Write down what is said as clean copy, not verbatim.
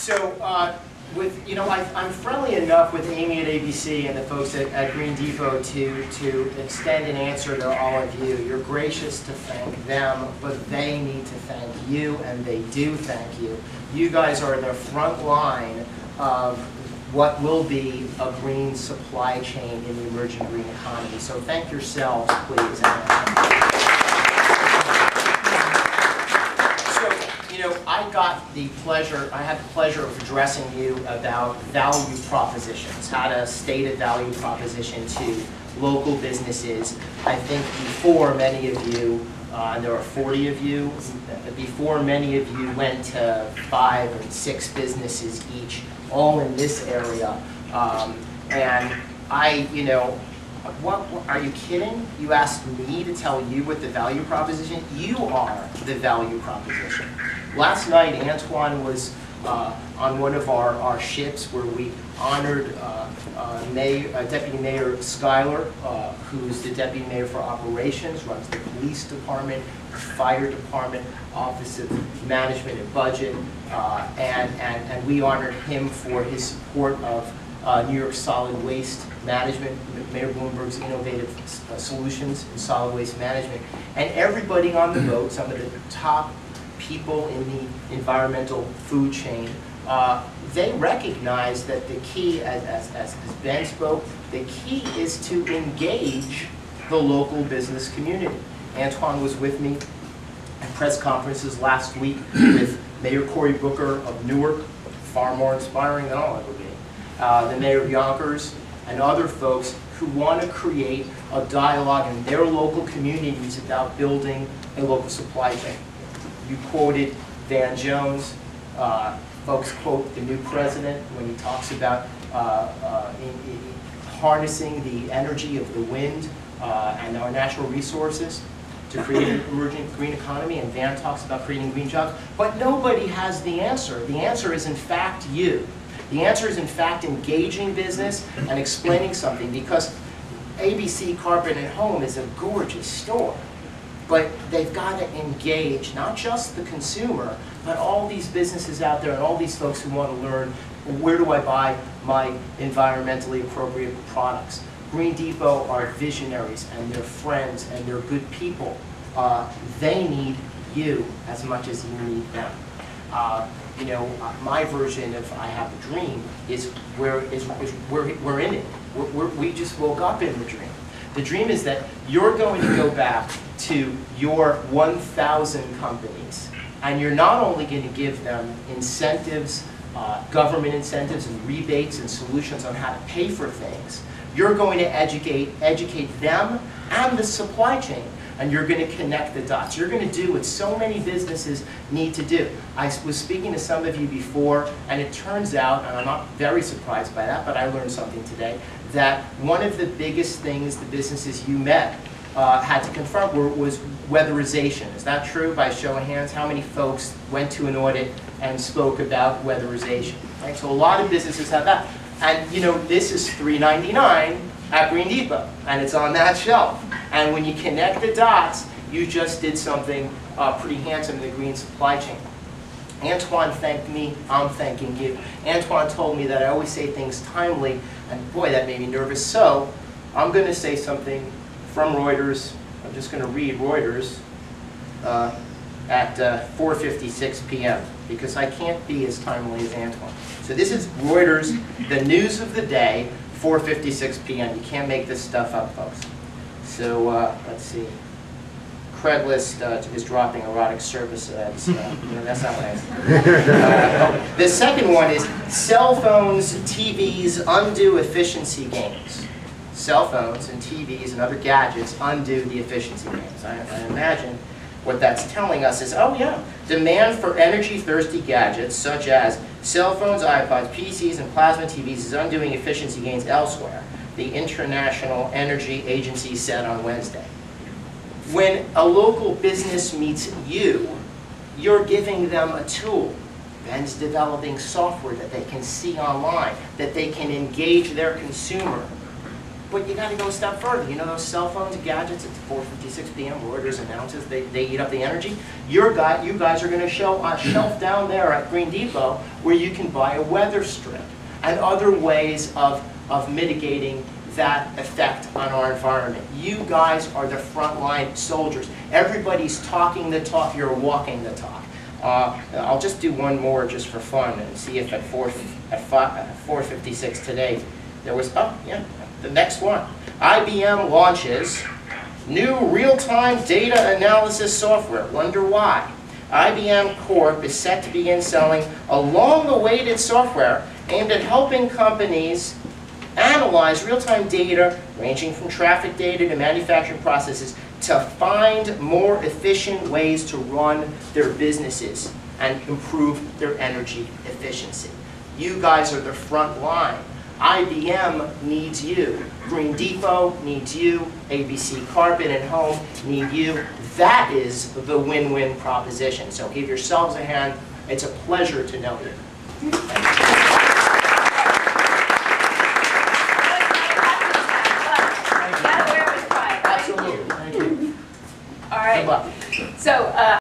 So, I'm friendly enough with Amy at ABC and the folks at Green Depot to extend an answer to all of you. You're gracious to thank them, but they need to thank you, and they do thank you. You guys are the front line of what will be a green supply chain in the emerging green economy. So thank yourselves, please. I had the pleasure of addressing you about value propositions, how to state a value proposition to local businesses. I think before many of you, and there are 40 of you, before many of you went to 5 and 6 businesses each, all in this area. What, are you kidding? You asked me to tell you what the value proposition? You are the value proposition. Last night, Antoine was on one of our ships where we honored Deputy Mayor Schuyler, who's the Deputy Mayor for Operations, runs the police department, the fire department, Office of Management and Budget, and we honored him for his support of New York solid waste management, Mayor Bloomberg's innovative solutions in solid waste management. And everybody on the boat, some of the top people in the environmental food chain, they recognize that the key, as Ben spoke, the key is to engage the local business community. Antoine was with me at press conferences last week with Mayor Cory Booker of Newark, far more inspiring than I'll ever be. The Mayor of Yonkers, and other folks who want to create a dialogue in their local communities about building a local supply chain. You quoted Van Jones. Folks quote the new president when he talks about harnessing the energy of the wind and our natural resources to create an emerging green economy, and Van talks about creating green jobs. But nobody has the answer. The answer is, in fact, you. The answer is, in fact, engaging business and explaining something, because ABC Carpet and Home is a gorgeous store. But they've got to engage not just the consumer, but all these businesses out there and all these folks who want to learn, where do I buy my environmentally appropriate products? Green Depot are visionaries, and they're friends, and they're good people. They need you as much as you need them. My version of I Have a Dream is we're in it. We just woke up in the dream. The dream is that you're going to go back to your 1,000 companies, and you're not only going to give them incentives, government incentives and rebates and solutions on how to pay for things. You're going to educate them and the supply chain, and you're going to connect the dots. You're going to do what so many businesses need to do. I was speaking to some of you before, and it turns out, and I'm not very surprised by that, but I learned something today, that one of the biggest things the businesses you met had to confront was weatherization. Is that true? By show of hands, how many folks went to an audit and spoke about weatherization? Right? So a lot of businesses have that. And this is $3.99 at Green Depot, and it's on that shelf. And when you connect the dots, you just did something pretty handsome in the green supply chain. Antoine thanked me, I'm thanking you. Antoine told me that I always say things timely, and boy, that made me nervous. So I'm going to say something from Reuters. I'm just going to read Reuters at 4:56 p.m. because I can't be as timely as Antoine. So this is Reuters, the news of the day, 4:56 p.m. You can't make this stuff up, folks. So let's see. Craigslist is dropping erotic service ads. That's not what I said. The second one is cell phones, TVs undo efficiency gains. Cell phones and TVs and other gadgets undo the efficiency gains. I imagine what that's telling us is, oh yeah, demand for energy-thirsty gadgets such as cell phones, iPods, PCs, and plasma TVs is undoing efficiency gains elsewhere, the International Energy Agency said on Wednesday. When a local business meets you, you're giving them a tool. Ben's developing software that they can see online, that they can engage their consumer. But you got to go a step further. You know those cell phones and gadgets at 4:56 p.m. Reuters announces they eat up the energy? You guys are going to show a shelf down there at Green Depot where you can buy a weather strip and other ways of mitigating that effect on our environment. You guys are the frontline soldiers. Everybody's talking the talk, you're walking the talk. I'll just do one more just for fun and see if at 4:56 today there was, oh yeah, the next one. IBM launches new real-time data analysis software. Wonder why? IBM Corp is set to begin selling a long-awaited software aimed at helping companies analyze real-time data ranging from traffic data to manufacturing processes to find more efficient ways to run their businesses and improve their energy efficiency. You guys are the front line. IBM needs you. Green Depot needs you. ABC Carpet and Home need you. That is the win-win proposition. So give yourselves a hand. It's a pleasure to know you. Absolutely. Thank you. All right. Good luck. So.